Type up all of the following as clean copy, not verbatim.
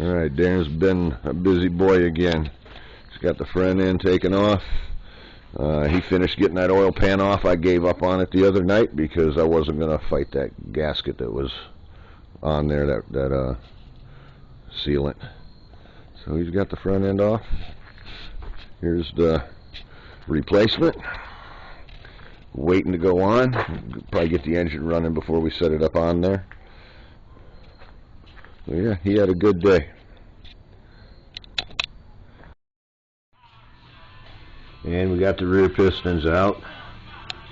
Alright, Darren's been a busy boy again. He's got the front end taken off. He finished getting that oil pan off. I gave up on it the other night because I wasn't going to fight that gasket that was on there, that sealant. So he's got the front end off. Here's the replacement. Waiting to go on. Probably get the engine running before we set it up on there. So yeah, he had a good day. And we got the rear pistons out.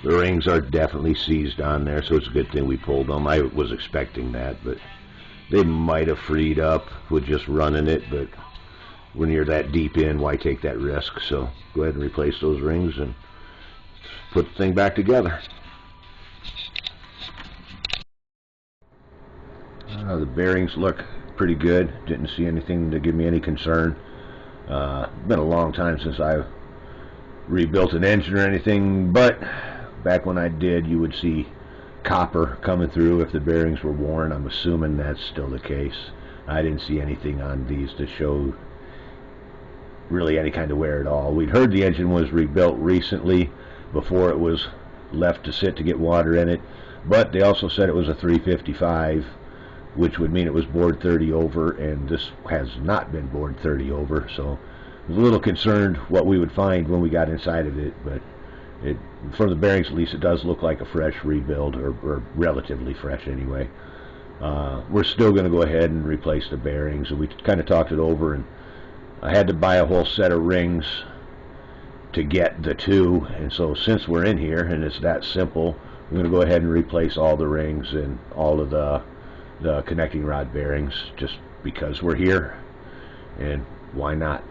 The rings are definitely seized on there, so it's a good thing we pulled them. I was expecting that, but they might have freed up with just running it, but when you're that deep in, why take that risk? So go ahead and replace those rings and put the thing back together. The bearings look pretty good. Didn't see anything to give me any concern. Been a long time since I rebuilt an engine or anything, but back when I did, you would see copper coming through if the bearings were worn. I'm assuming that's still the case. I didn't see anything on these to show really any kind of wear at all. We'd heard the engine was rebuilt recently before it was left to sit to get water in it, but they also said it was a 355, which would mean it was bored 30 over, and this has not been bored 30 over, so I was a little concerned what we would find when we got inside of it, but from the bearings at least, it does look like a fresh rebuild, or relatively fresh anyway. We're still going to go ahead and replace the bearings, and we kind of talked it over, and I had to buy a whole set of rings to get the two, and so since we're in here and it's that simple, we're going to go ahead and replace all the rings and all of the connecting rod bearings, just because we're here, and why not?